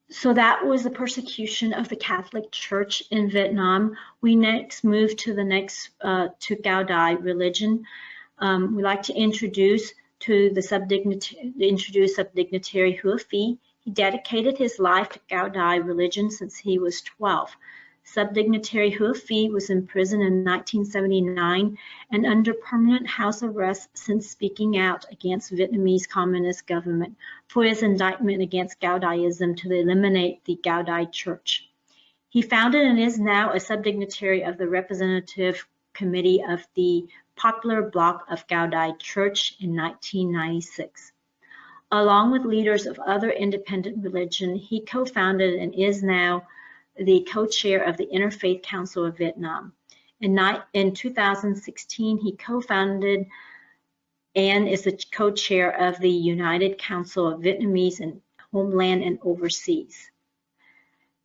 So that was the persecution of the Catholic Church in Vietnam. We next move to to Cao Đài religion. We like to introduce subdignitary Hứa Phi. He dedicated his life to Cao Đài religion since he was 12. Subdignitary Hứa Phi was in prison in 1979 and under permanent house arrest since speaking out against Vietnamese Communist government for his indictment against Cao Đaism to eliminate the Cao Đài Church. He founded and is now a subdignitary of the representative committee of the Popular Bloc of Cao Đài Church in 1996. Along with leaders of other independent religion, he co-founded and is now the co-chair of the Interfaith Council of Vietnam. In 2016, he co-founded and is the co-chair of the United Council of Vietnamese and Homeland and Overseas.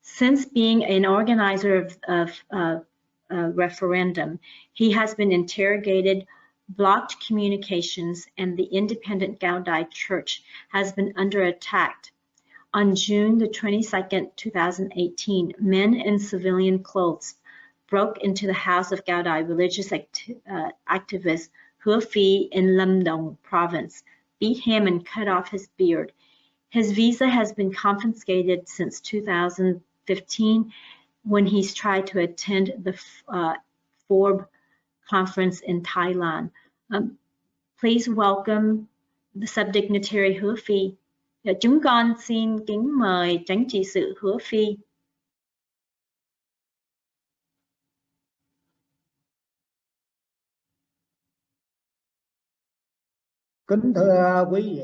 Since being an organizer of referendum, he has been interrogated, blocked communications, and the independent Cao Đài Church has been under attack. On June the 22nd, 2018, men in civilian clothes broke into the house of Cao Đài religious activist Hứa Phi in Lâm Đồng province, beat him and cut off his beard. His visa has been confiscated since 2015 when he's tried to attend the FORB conference in Thailand. Please welcome the subdignitary Hứa Phi. Chúng con xin kính mời Chánh trị sự Hứa Phi. Kính thưa quý vị,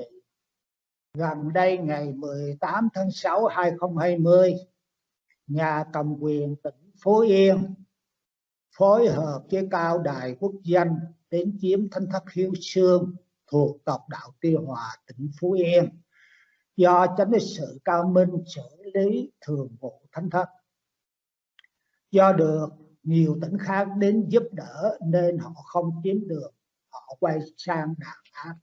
gần đây ngày 18 tháng 6 2020, nhà cầm quyền tỉnh Phú Yên phối hợp với Cao Đài quốc danh đến chiếm thánh thất Hiếu Xương thuộc tộc đạo Tiêu Hòa tỉnh Phú Yên, do chánh đế sự Cao Minh xử lý thường vụ thánh thất. Do được nhiều tỉnh khác đến giúp đỡ nên họ không chiếm được, họ quay sang đàn áp.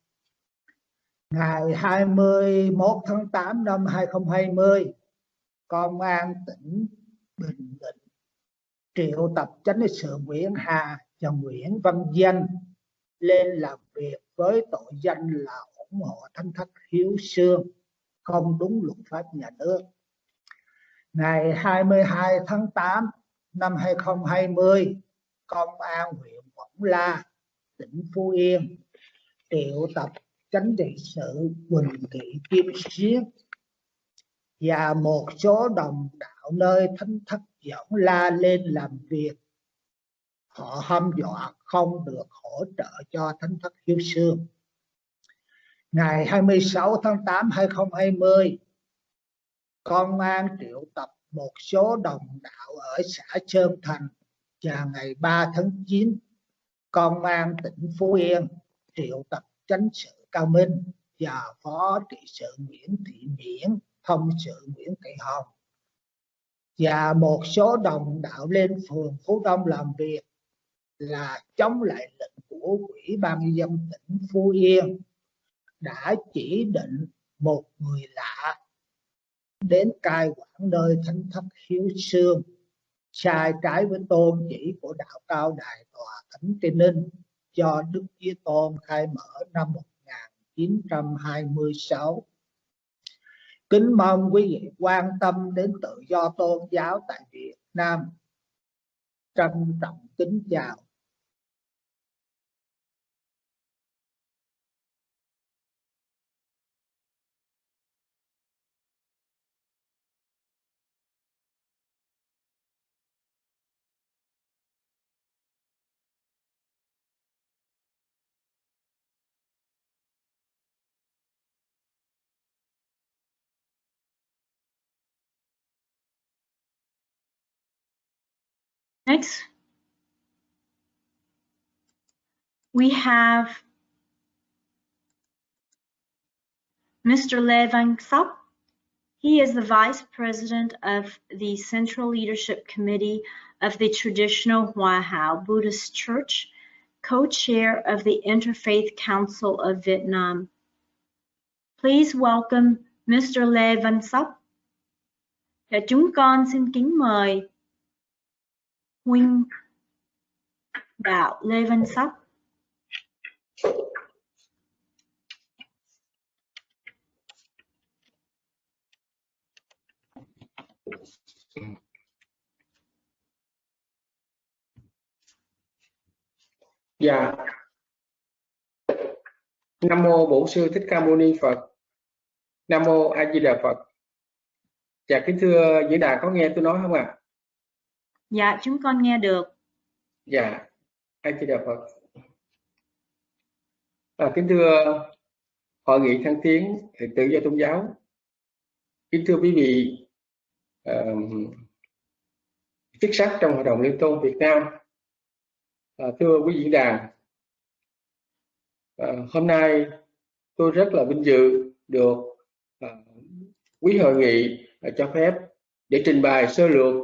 Ngày 21 tháng 8 năm 2020, Công an tỉnh Bình Định triệu tập chánh đế sự Nguyễn Hà và Nguyễn Văn Danh lên làm việc với tội danh là ủng hộ thánh thất Hiếu Xương, không đúng luật pháp nhà nước. Ngày 22 tháng 8 năm 2020, Công an huyện Quảng La, tỉnh Phú Yên triệu tập chánh trị sự Quỳnh Thị Kim Xuyến và một số đồng đạo nơi thánh thất Quảng La lên làm việc. Họ hăm dọa không được hỗ trợ cho thánh thất Hiếu Xương. Ngày 26 tháng 8 2020, Công an triệu tập một số đồng đạo ở xã Sơn Thành, và ngày 3 tháng 9, Công an tỉnh Phú Yên triệu tập chánh sự Cao Minh và phó trị sự Nguyễn Thị Miễn, thông sự Nguyễn Thị Hồng và một số đồng đạo lên phường Phú Đông làm việc là chống lại lệnh của Ủy ban nhân dân tỉnh Phú Yên đã chỉ định một người lạ đến cai quản nơi thánh thất Hiếu Xương, sai trái với tôn chỉ của đạo Cao Đài Tòa Thánh Tây Ninh do Đức Chí Tôn khai mở năm 1926. Kính mong quý vị quan tâm đến tự do tôn giáo tại Việt Nam. Trân trọng kính chào. Next, we have Mr. Lê Văn Sóc. He is the Vice President of the Central Leadership Committee of the Traditional Hòa Hảo Buddhist Church, co-chair of the Interfaith Council of Vietnam. Please welcome Mr. Lê Văn Sóc. Dạ, chúng con xin kính mời huynh đạo Lê Văn Sóc. Dạ. Nam mô Bổn Sư Thích Ca Mâu Ni Phật. Nam mô A Di Đà Phật. Dạ, kính thưa diễn đàn, có nghe tôi nói không ạ? Dạ, chúng con nghe được. Dạ, A Di Đà Phật. Kính thưa Hội Nghị Thăng Tiến tự do tôn giáo. Kính thưa quý vị chức sắc trong Hội đồng Liên tôn Việt Nam. Thưa quý diễn đàn, hôm nay tôi rất là vinh dự được quý hội nghị cho phép để trình bày sơ lược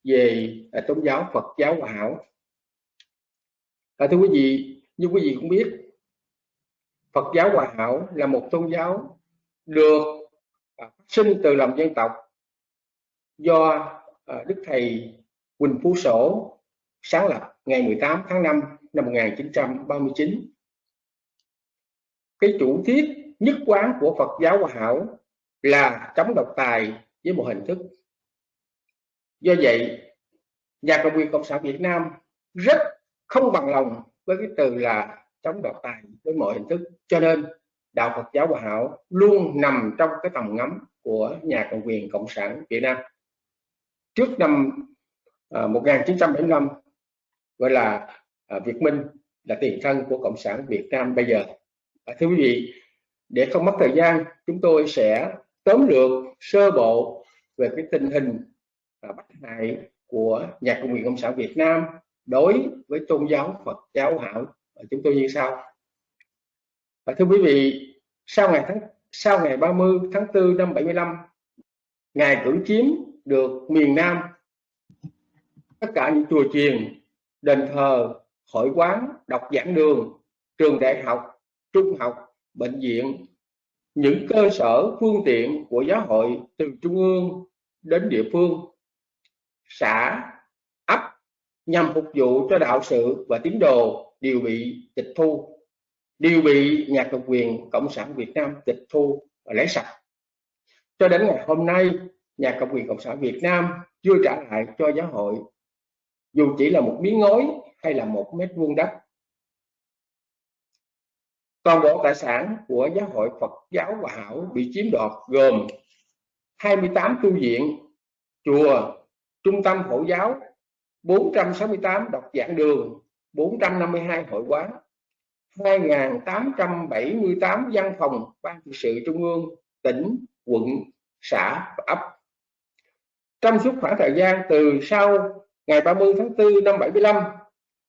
về tôn giáo Phật giáo Hòa Hảo. Thưa quý vị, như quý vị cũng biết, Phật giáo Hòa Hảo là một tôn giáo được phát sinh từ lòng dân tộc do Đức Thầy Huỳnh Phú Sổ sáng lập ngày 18 tháng 5 năm 1939. Cái chủ thiết nhất quán của Phật giáo Hòa Hảo là chống độc tài với một hình thức. Do vậy, nhà cầm quyền Cộng sản Việt Nam rất không bằng lòng với cái từ là chống độc tài với mọi hình thức. Cho nên đạo Phật giáo Hòa Hảo luôn nằm trong cái tầm ngắm của nhà cầm quyền Cộng sản Việt Nam. Trước năm 1975, gọi là Việt Minh, là tiền thân của Cộng sản Việt Nam bây giờ. Thưa quý vị, để không mất thời gian, chúng tôi sẽ tóm lược sơ bộ về cái tình hình bắt hại của nhà cầm quyền Cộng sản Việt Nam đối với tôn giáo Phật giáo Hòa Hảo. Chúng tôi như sau. Thưa quý vị, sau ngày 30 tháng 4 năm 75, Ngài cưỡng chiếm được miền Nam, tất cả những chùa chiền, đền thờ, hội quán, đọc giảng đường, trường đại học, trung học, bệnh viện, những cơ sở phương tiện của giáo hội từ trung ương đến địa phương, xã, ấp, nhằm phục vụ cho đạo sự và tín đồ đều bị tịch thu, đều bị nhà cầm quyền Cộng sản Việt Nam tịch thu và lấy sạch. Cho đến ngày hôm nay, nhà cầm quyền Cộng sản Việt Nam chưa trả lại cho giáo hội dù chỉ là một miếng ngói hay là một mét vuông đất. Toàn bộ tài sản của giáo hội Phật giáo Hòa Hảo bị chiếm đoạt gồm 28 tu viện, chùa, trung tâm phổ giáo, 468 đọc giảng đường, 452 hội quán, 2.878 văn phòng ban trị sự trung ương, tỉnh, quận, xã và ấp. Trong suốt khoảng thời gian từ sau ngày 30 tháng 4 năm 75,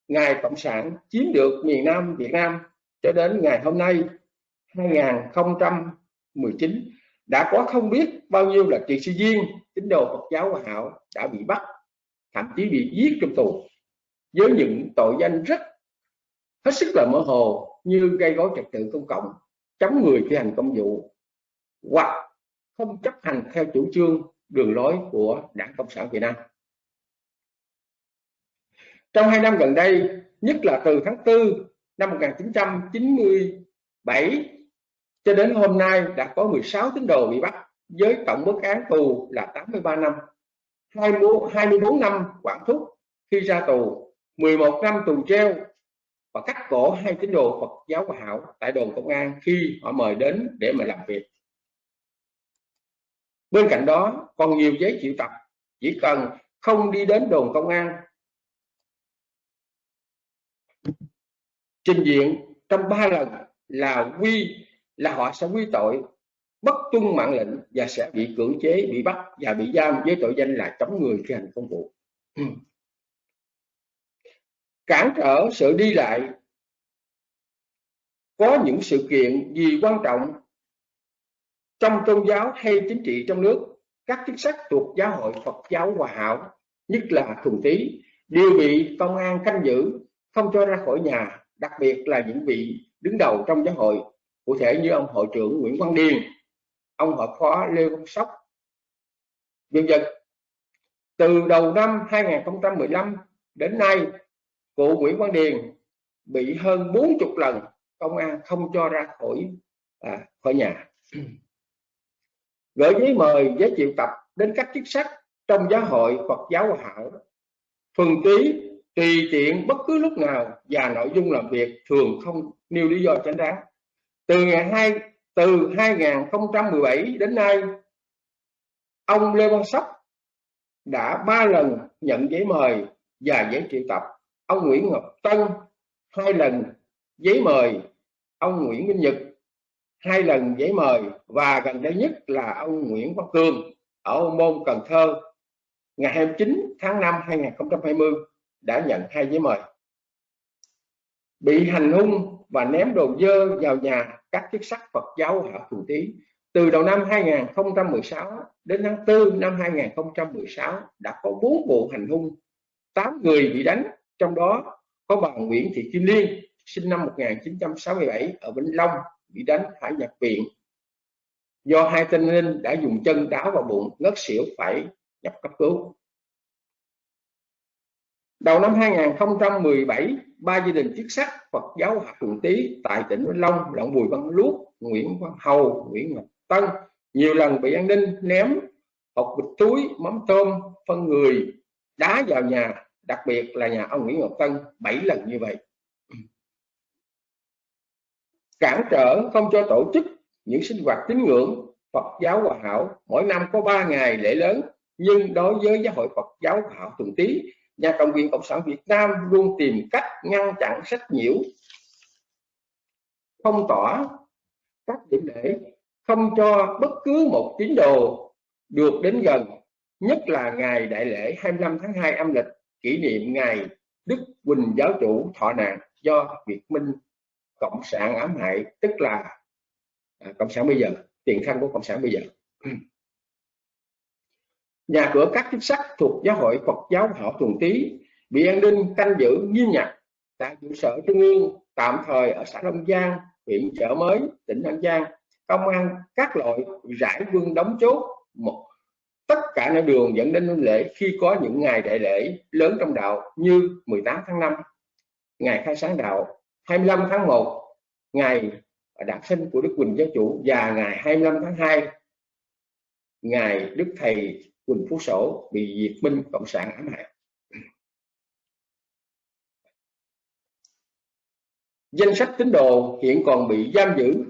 Ngài Cộng sản chiếm được miền Nam Việt Nam cho đến ngày hôm nay 2019, đã có không biết bao nhiêu là trì sư viên, tín đồ Phật giáo Hòa Hảo đã bị bắt, thậm chí bị giết trong tù với những tội danh rất hết sức là mơ hồ như gây rối trật tự công cộng, chống người thi hành công vụ hoặc không chấp hành theo chủ trương đường lối của Đảng Cộng sản Việt Nam. Trong 2 năm gần đây, nhất là từ tháng 4 năm 1997 cho đến hôm nay, đã có 16 tín đồ bị bắt với tổng mức án tù là 83 năm, 24 năm quản thúc khi ra tù, 11 năm tù treo và cắt cổ 2 tín đồ Phật giáo Hòa Hảo tại đồn công an khi họ mời đến để mà làm việc. Bên cạnh đó còn nhiều giấy triệu tập, chỉ cần không đi đến đồn công an, trình diện trong 3 lần là họ sẽ quy tội bất tuân mạng lệnh và sẽ bị cưỡng chế, bị bắt và bị giam với tội danh là chống người thi hành công vụ. Cản trở sự đi lại. Có những sự kiện gì quan trọng trong tôn giáo hay chính trị trong nước, các chức sắc thuộc giáo hội Phật giáo Hòa Hảo, nhất là Thuần Tí, đều bị công an canh giữ, không cho ra khỏi nhà, đặc biệt là những vị đứng đầu trong giáo hội, cụ thể như ông hội trưởng Nguyễn Văn Điền, ông hội phó Lê Văn Sóc, vân vân. Từ đầu năm 2015 đến nay, cụ Nguyễn Văn Điền bị hơn 40 lần công an không cho ra khỏi nhà. Gửi giấy mời, giấy triệu tập đến các chức sắc trong giáo hội Phật giáo Hòa Hảo, phần ký tùy tiện bất cứ lúc nào, và nội dung làm việc thường không nêu lý do chính đáng. Từ 2017 đến nay, ông Lê Văn Sóc đã 3 lần nhận giấy mời và giấy triệu tập, ông Nguyễn Ngọc Tân 2 lần giấy mời, ông Nguyễn Minh Nhật 2 lần giấy mời, và gần đây nhất là ông Nguyễn Văn Cường ở Ô Môn, Cần Thơ ngày 29 tháng 5 2020 đã nhận 2 giấy mời. Bị hành hung và ném đồ dơ vào nhà các chức sắc Phật giáo Hòa Hảo Thường Tý. Từ đầu năm 2016 đến tháng 4 năm 2016 đã có 4 vụ hành hung, 8 người bị đánh, trong đó có bà Nguyễn Thị Kim Liên sinh năm 1967 ở Vĩnh Long bị đánh phải nhập viện do 2 tên linh đã dùng chân đá vào bụng, ngất xỉu phải nhập cấp cứu. Đầu năm 2017, 3 gia đình chức sắc Phật giáo Hòa Hảo Thường Tý tại tỉnh Vĩnh Long là Bùi Văn Luốt, Nguyễn Văn Hầu, Nguyễn Ngọc Tân nhiều lần bị an ninh ném hộp bịch túi, mắm tôm, phân người đá vào nhà, đặc biệt là nhà ông Nguyễn Ngọc Tân 7 lần như vậy. Cản trở không cho tổ chức những sinh hoạt tín ngưỡng Phật giáo Hòa Hảo. Mỗi năm có 3 ngày lễ lớn, nhưng đối với giáo hội Phật giáo Hòa Hảo Thường Tý, nhà cầm quyền Cộng sản Việt Nam luôn tìm cách ngăn chặn, sách nhiễu, phong tỏa các điểm lễ, không cho bất cứ một tín đồ được đến gần, nhất là ngày đại lễ 25 tháng 2 âm lịch, kỷ niệm ngày Đức Quỳnh giáo chủ thọ nạn do Việt Minh Cộng sản ám hại, tức là Cộng sản bây giờ, tiền thân của Cộng sản bây giờ. Nhà cửa các chức sắc thuộc giáo hội Phật giáo Hòa Hảo Thường Tý bị an ninh canh giữ nghiêm ngặt tại trụ sở trung ương tạm thời ở xã Long Giang, huyện Chợ Mới, tỉnh An Giang. Công an các loại rải quân đóng chốt tất cả nơi đường dẫn đến lễ khi có những ngày đại lễ lớn trong đạo như 18 tháng 5, ngày khai sáng đạo, 25 tháng 1, ngày đản sinh của Đức Quỳnh giáo chủ, và ngày 25 tháng 2, ngày Đức Thầy Quỳnh Phú Sổ bị Việt Minh Cộng sản ám hại. Danh sách tín đồ hiện còn bị giam giữ.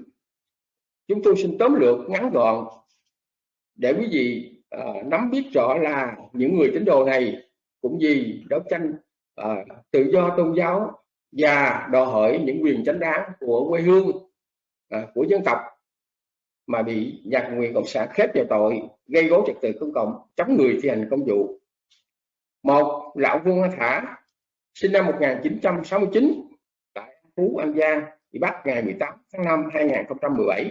Chúng tôi xin tóm lược ngắn gọn để quý vị nắm biết rõ là những người tín đồ này cũng vì đấu tranh tự do tôn giáo và đòi hỏi những quyền chính đáng của quê hương, của dân tộc mà bị nhà cầm quyền Cộng sản khép vào tội gây rối trật tự công cộng, chống người thi hành công vụ. Một là ông Vương Văn Thả, sinh năm 1969 tại Phú, An Giang, bị bắt ngày 18 tháng 5 2017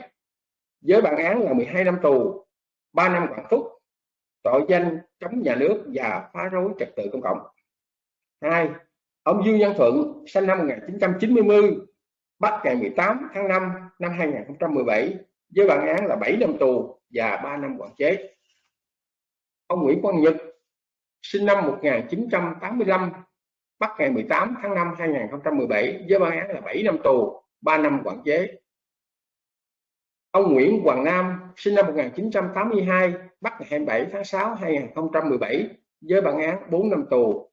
với bản án là 12 năm tù, 3 năm quản thúc, tội danh chống nhà nước và phá rối trật tự công cộng. 2. Ông Dương Văn Thuận, sinh năm 1990, bắt ngày 18 tháng 5 năm 2017 với bản án là 7 năm tù và 3 năm quản chế. Ông Nguyễn Quang Nhật, sinh năm 1985, bắt ngày 18 tháng 5 2017 với bản án là 7 năm tù, 3 năm quản chế. Ông Nguyễn Hoàng Nam, sinh năm 1982, bắt ngày 27 tháng 6 2017 với bản án 4 năm tù.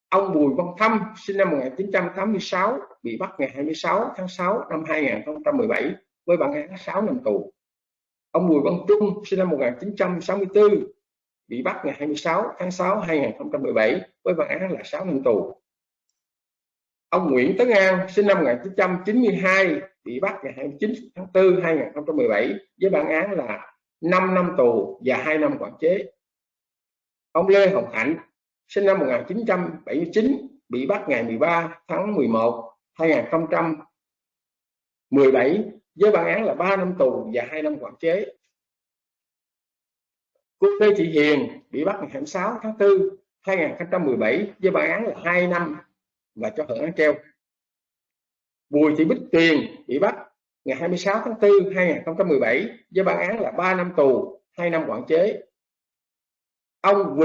Ông Bùi Văn Thâm, sinh năm 1986, bị bắt ngày 26 tháng 6 năm 2017 với bản án 6 năm tù. Ông Bùi Văn Trung, sinh năm 1964, bị bắt ngày 26 tháng 6 2017 với bản án là 6 năm tù. Ông Nguyễn Tấn An, sinh năm 1992, bị bắt ngày 29 tháng 4 2017 với bản án là 5 năm tù và 2 năm quản chế. Ông Lê Hồng Hạnh, sinh năm 1979, bị bắt ngày 13 tháng 11 2017 với bản án là 3 năm tù và 2 năm quản chế. Cô Lê Thị Hiền bị bắt ngày 26 tháng 4 2017 với bản án là 2 năm và cho hưởng án treo. Bùi Thị Bích Tuyền bị bắt ngày 26 tháng 4 2017 với bản án là 3 năm tù, 2 năm quản chế. ông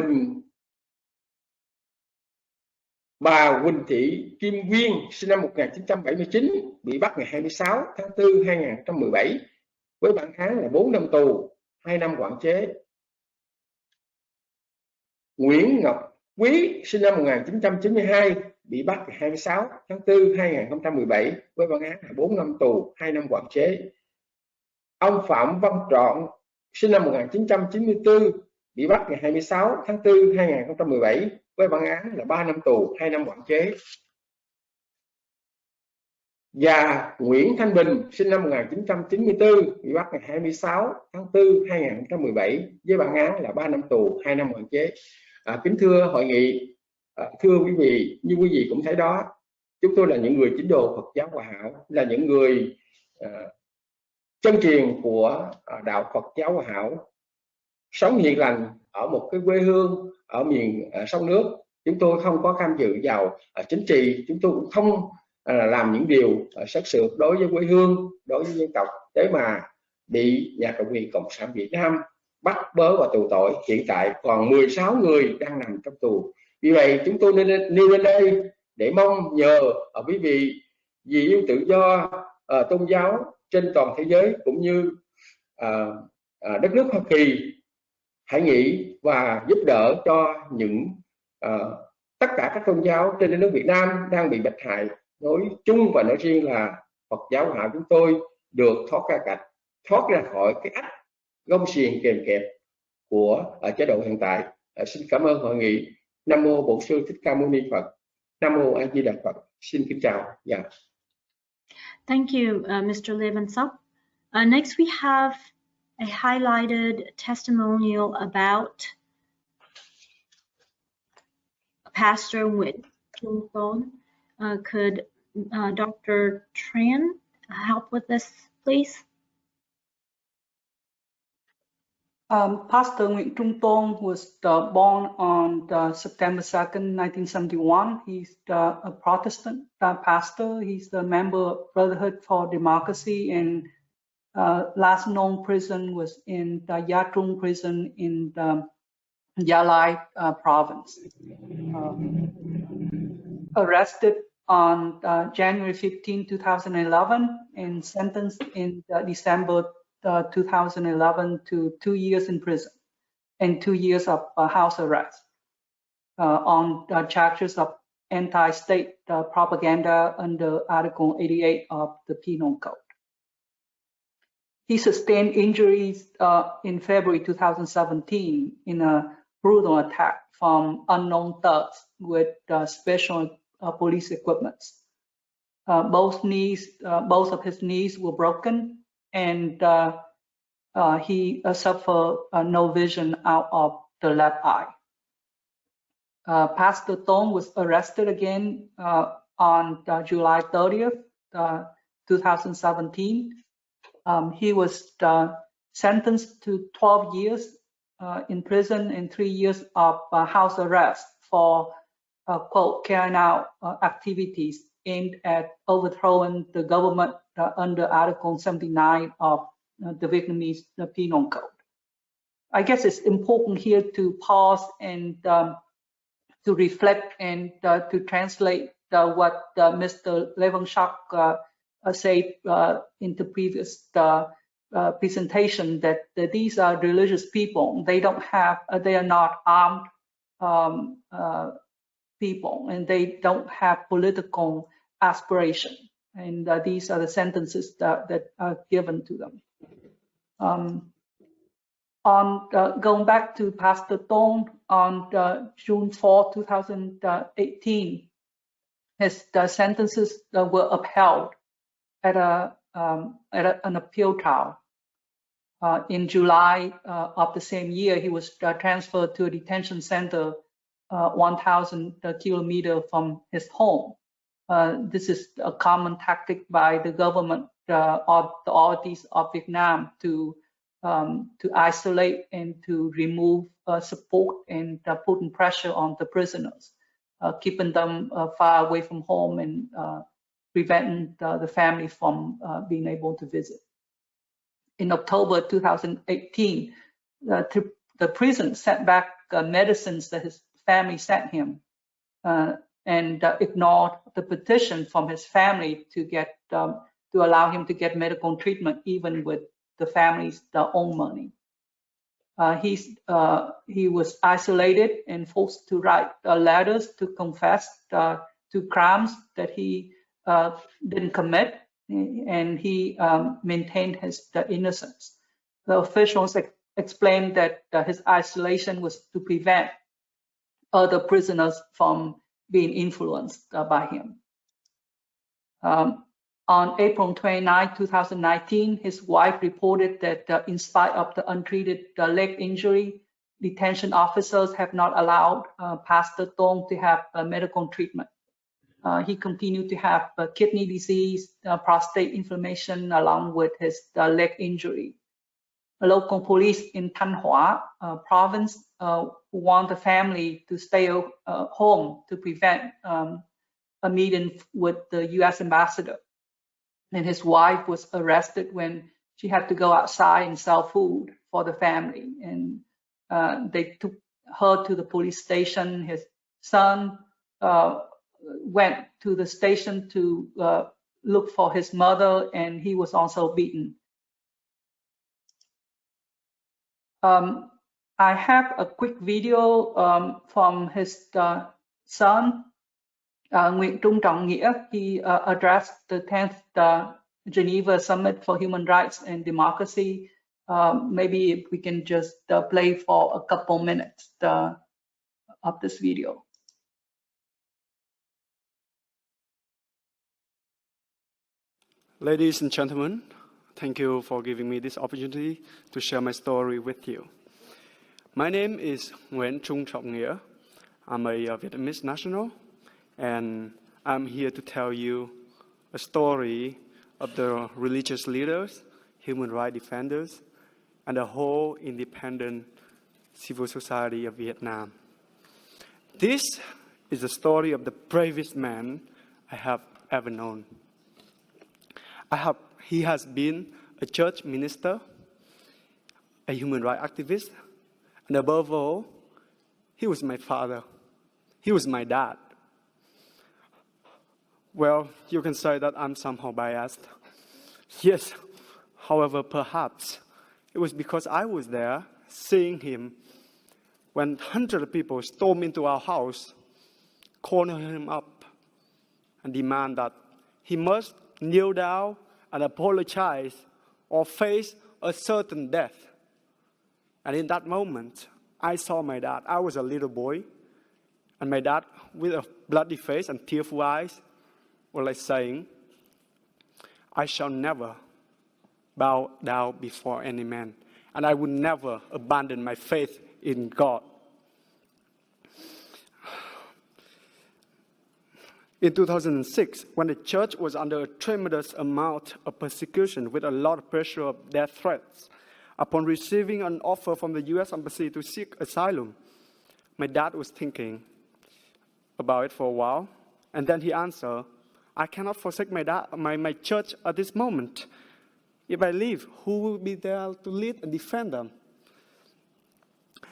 bà Huỳnh Thị Kim Nguyên sinh năm 1979 bị bắt ngày 26 tháng 4 2017 với bản án là 4 năm tù, 2 năm quản chế. Nguyễn Ngọc Quý sinh năm 1992 bị bắt ngày 26 tháng 4 2017 với bản án là 4 năm tù, 2 năm quản chế. Ông Phạm Văn Trọn sinh năm 1994 bị bắt ngày 26 tháng 4 2017 với bản án là 3 năm tù, 2 năm quản chế. Và Nguyễn Thanh Bình sinh năm 1994 bị bắt ngày 26 tháng 4 2017 với bản án là 3 năm tù, 2 năm quản chế. Kính thưa hội nghị, thưa quý vị, như quý vị cũng thấy đó, chúng tôi là những người tín đồ Phật giáo Hòa Hảo, là những người chân truyền của đạo Phật giáo Hòa Hảo, sống hiền lành ở một cái quê hương ở miền sông nước. Chúng tôi không có tham dự vào chính trị, chúng tôi cũng không làm những điều sát sược đối với quê hương, đối với dân tộc, để mà bị nhà cầm quyền Cộng sản Việt Nam bắt bớ và tù tội. Hiện tại còn 16 người đang nằm trong tù. Vì vậy chúng tôi nên nêu lên đây để mong nhờ quý vị vì yêu tự do tôn giáo trên toàn thế giới cũng như đất nước Hoa Kỳ hãy nghĩ và giúp đỡ cho những tất cả các tôn giáo trên đất nước Việt Nam đang bị bạch hại, nói chung và nói riêng là Phật giáo Hòa Hảo chúng tôi được thoát ra khỏi cái ách gông xiềng kèm kẹp của chế độ hiện tại. Xin cảm ơn hội nghị. Nam mô Bổn Sư Thích Ca Mâu Ni Phật. Nam mô A Di Đà Phật. Xin kính chào. Yeah. Thank you, Mr. Lê Văn Sóc. Next, we have a highlighted testimonial about Pastor Nguyễn Trung Tôn. Could Dr. TRÄN help with this, please? Pastor Nguyễn Trung Tôn was born on September 2nd, 1971. He's a Protestant pastor. He's the member of Brotherhood for Democracy, and last known prison was in the Gia Trung prison in the Gia Lai province. Arrested on January 15, 2011 and sentenced in December 2011 to 2 years in prison and 2 years of house arrest on charges of anti-state propaganda under Article 88 of the Penal Code. He sustained injuries in February 2017 in a brutal attack from unknown thugs with special police equipments. Both of his knees were broken, and he suffered no vision out of the left eye. Pastor Tôn was arrested again on July 30th, 2017. He was sentenced to 12 years in prison and 3 years of house arrest for quote, carrying out activities aimed at overthrowing the government under Article 79 of the Vietnamese Penal Code. I guess it's important here to pause and to reflect and to translate what Mr. Lê Văn Sóc said in the previous presentation, that these are religious people. They are not armed people, and they don't have political aspiration. And these are the sentences that are given to them. Going back to Pastor Tôn, on June 4, 2018, his sentences were upheld at an appeal trial. In July of the same year, he was transferred to a detention center 1,000 kilometers from his home. This is a common tactic by the government or the authorities of Vietnam to isolate and to remove support and putting pressure on the prisoners, keeping them far away from home and preventing the family from being able to visit. In October 2018, the prison sent back medicines that his family sent him, and ignored the petition from his family to get to allow him to get medical treatment, even with the family's own money. He was isolated and forced to write letters to confess to crimes that he didn't commit, and he maintained his innocence. The officials explained that his isolation was to prevent other prisoners from being influenced by him. On April 29, 2019, his wife reported that in spite of the untreated leg injury, detention officers have not allowed Pastor Tôn to have medical treatment. He continued to have kidney disease, prostate inflammation, along with his leg injury. Local police in Thanh Hóa province warned the family to stay home to prevent a meeting with the U.S. ambassador. And his wife was arrested when she had to go outside and sell food for the family. And they took her to the police station. His son went to the station to look for his mother, and he was also beaten. I have a quick video from his son, Nguyễn Trọng Nghĩa. He addressed the 10th Geneva Summit for Human Rights and Democracy. Maybe if we can just play for a couple minutes of this video. Ladies and gentlemen, thank you for giving me this opportunity to share my story with you. My name is Nguyễn Trọng Nghĩa. I'm a Vietnamese national, and I'm here to tell you a story of the religious leaders, human rights defenders, and the whole independent civil society of Vietnam. This is the story of the bravest man I have ever known. He has been a church minister, a human rights activist, and above all, he was my father. He was my dad. Well, you can say that I'm somehow biased. Yes, however, perhaps it was because I was there seeing him when hundreds of people stormed into our house, cornered him up, and demand that he must kneel down and apologize or face a certain death. And in that moment, I saw my dad. I was a little boy, and my dad, with a bloody face and tearful eyes, was like saying, "I shall never bow down before any man, and I will never abandon my faith in God." In 2006, when the church was under a tremendous amount of persecution with a lot of pressure of death threats, upon receiving an offer from the U.S. Embassy to seek asylum, my dad was thinking about it for a while, and then he answered, "I cannot forsake my church at this moment. If I leave, who will be there to lead and defend them?"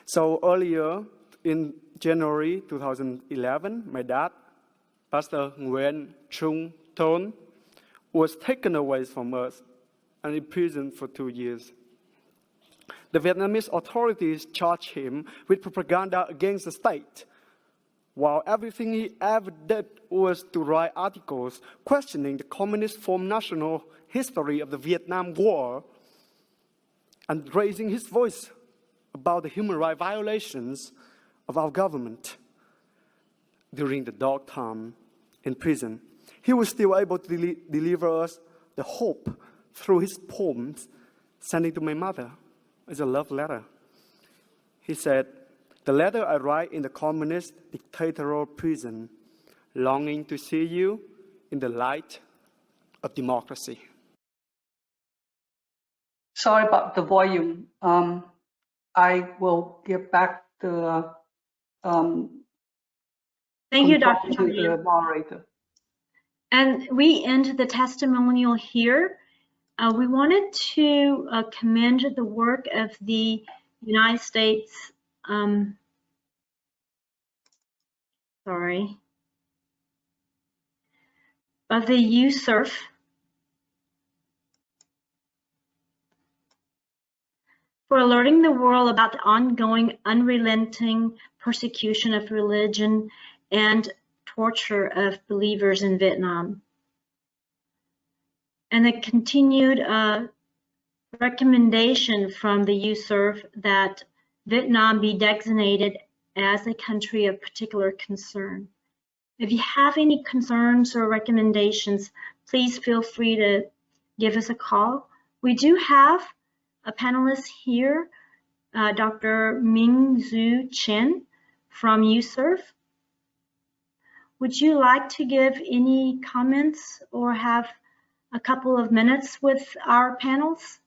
So earlier, in January 2011, my dad, Pastor Nguyễn Trung Tôn, was taken away from us and imprisoned for 2 years. The Vietnamese authorities charged him with propaganda against the state, while everything he ever did was to write articles questioning the communist form national history of the Vietnam War and raising his voice about the human rights violations of our government. During the dark time in prison, he was still able to deliver us the hope through his poems, sending to my mother as a love letter. He said, "The letter I write in the communist dictatorial prison, longing to see you in the light of democracy." Sorry about the volume. I will get back the Thank you, Dr. to the Tony. moderator. And we end the testimonial here. We wanted to commend the work of the United States of the usurp for alerting the world about the ongoing, unrelenting persecution of religion and torture of believers in Vietnam, and the continued recommendation from the usurp that Vietnam be designated as a country of particular concern. If you have any concerns or recommendations, please feel free to give us a call. We do have a panelist here, Dr. Ming-Zu Chen from USURF. Would you like to give any comments or have a couple of minutes with our panels?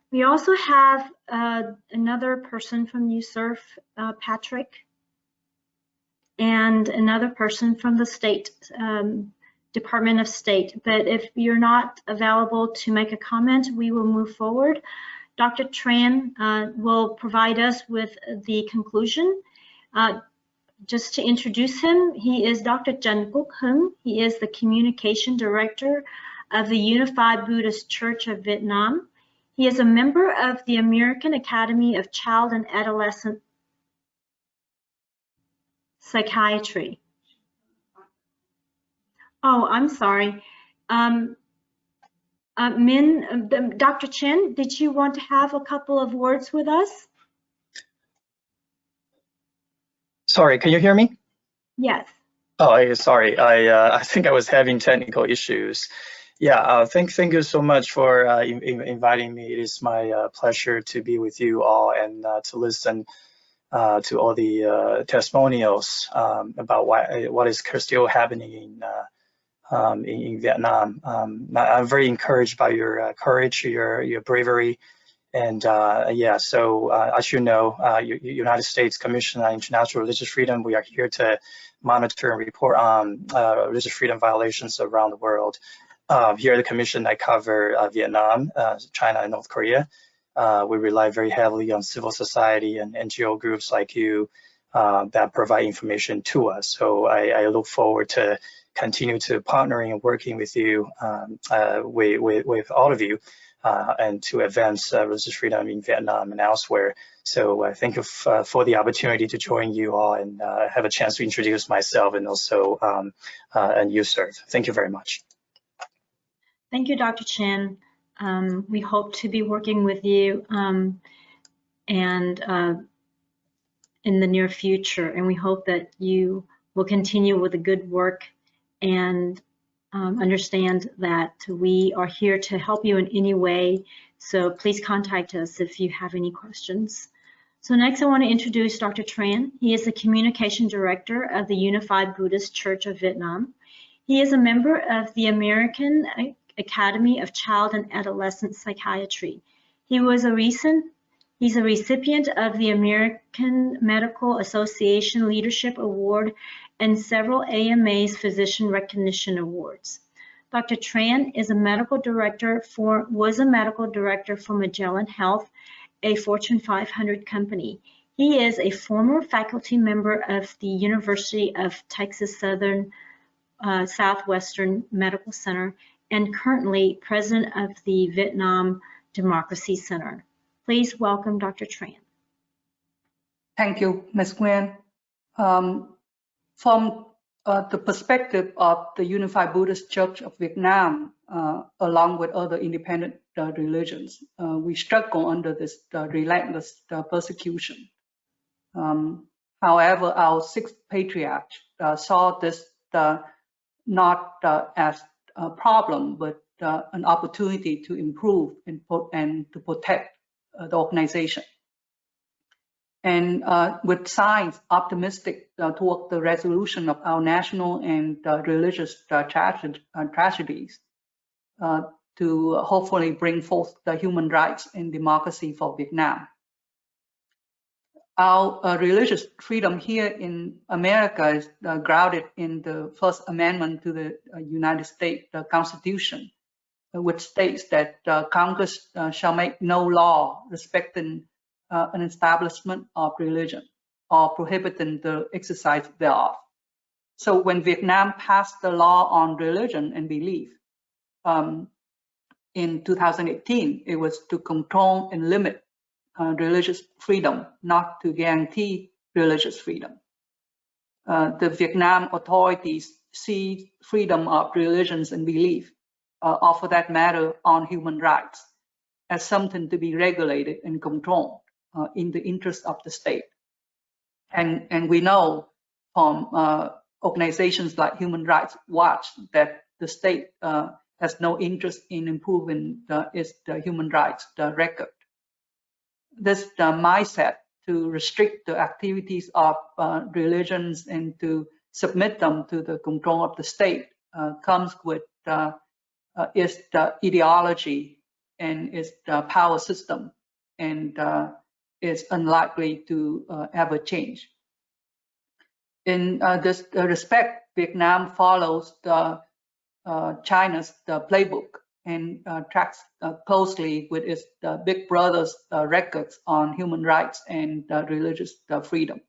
We also have another person from USURF, Patrick, and another person from the State Department of State. But if you're not available to make a comment, we will move forward. Dr. TRÄN will provide us with the conclusion. Just to introduce him, he is Dr. Trần Quốc Hưng. He is the Communication Director of the Unified Buddhist Church of Vietnam. He is a member of the American Academy of Child and Adolescent Psychiatry. Oh, I'm sorry. Dr. Chen, did you want to have a couple of words with us? Sorry, can you hear me? Yes. Oh, sorry. I think I was having technical issues. Yeah, thank you so much for inviting me. It is my pleasure to be with you all and to listen to all the testimonials about what is still happening in Vietnam. I'm very encouraged by your courage, your bravery, and yeah. So as you know, United States Commission on International Religious Freedom, we are here to monitor and report on religious freedom violations around the world. Here at the Commission, I cover Vietnam, China, and North Korea. We rely very heavily on civil society and NGO groups like you that provide information to us. So I look forward to continue to partnering and working with you, with all of you, and to advance religious freedom in Vietnam and elsewhere. So thank you for the opportunity to join you all and have a chance to introduce myself and also and USURF. Thank you very much. Thank you, Dr. Chen. We hope to be working with you and in the near future, and we hope that you will continue with the good work and understand that we are here to help you in any way. So please contact us if you have any questions. So next I want to introduce Dr. Tran. He is the Communication Director of the Unified Buddhist Church of Vietnam. He is a member of the American Academy of Child and Adolescent Psychiatry. He's a recipient of the American Medical Association Leadership Award and several AMA's Physician Recognition Awards. Dr. Tran was a medical director for Magellan Health, a Fortune 500 company. He is a former faculty member of the University of Texas Southwestern Medical Center and currently president of the Vietnam Democracy Center. Please welcome Dr. Tran. Thank you, Ms. Nguyen. From the perspective of the Unified Buddhist Church of Vietnam, along with other independent religions, we struggle under this relentless persecution. However, our sixth patriarch saw this not as a problem, but an opportunity to improve and to protect the organization. And with signs optimistic toward the resolution of our national and religious tragedies, to hopefully bring forth the human rights and democracy for Vietnam. Our religious freedom here in America is grounded in the First Amendment to the United States Constitution, which states that Congress shall make no law respecting an establishment of religion or prohibiting the exercise thereof. So when Vietnam passed the law on religion and belief in 2018, it was to control and limit religious freedom, not to guarantee religious freedom. The Vietnam authorities see freedom of religions and belief, or for that matter, on human rights, as something to be regulated and controlled in the interest of the state. And we know from organizations like Human Rights Watch that the state has no interest in improving its human rights record. This mindset to restrict the activities of religions and to submit them to the control of the state comes with its ideology and its power system, and is unlikely to ever change. In this respect, Vietnam follows China's playbook and tracks closely with its big brother's records on human rights and religious freedom.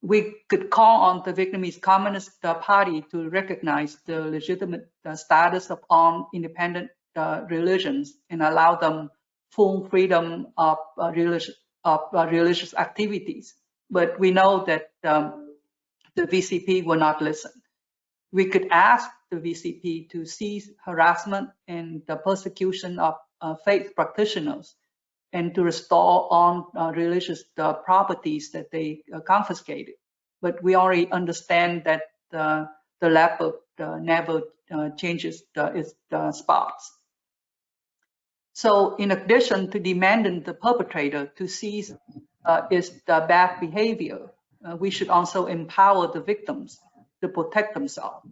We could call on the Vietnamese Communist Party to recognize the legitimate status of all independent religions and allow them full freedom of religious activities. But we know that the VCP will not listen. We could ask the VCP to cease harassment and the persecution of faith practitioners and to restore all religious properties that they confiscated. But we already understand that the leopard never changes its spots. So in addition to demanding the perpetrator to cease its bad behavior, we should also empower the victims to protect themselves.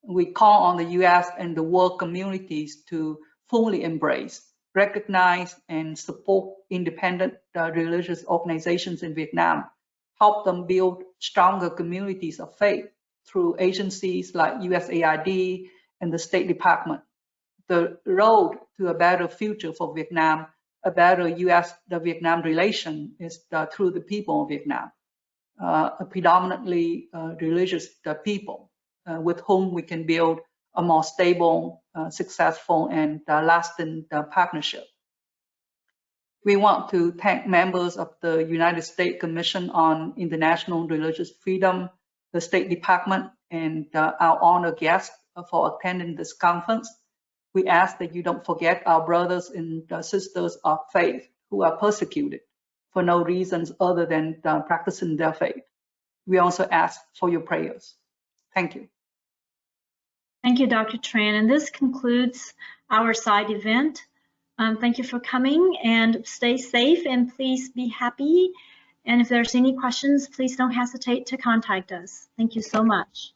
We call on the US and the world communities to fully embrace, recognize, and support independent religious organizations in Vietnam, help them build stronger communities of faith through agencies like USAID and the State Department. The road to a better future for Vietnam, a better US-Vietnam relation is through the people of Vietnam, a predominantly religious people with whom we can build a more stable, successful, and lasting partnership. We want to thank members of the United States Commission on International Religious Freedom, the State Department, and our honored guests for attending this conference. We ask that you don't forget our brothers and sisters of faith who are persecuted for no reasons other than practicing their faith. We also ask for your prayers. Thank you. Thank you, Dr. Tran. And this concludes our side event. Thank you for coming, and stay safe and please be happy. And if there's any questions, please don't hesitate to contact us. Thank you so much.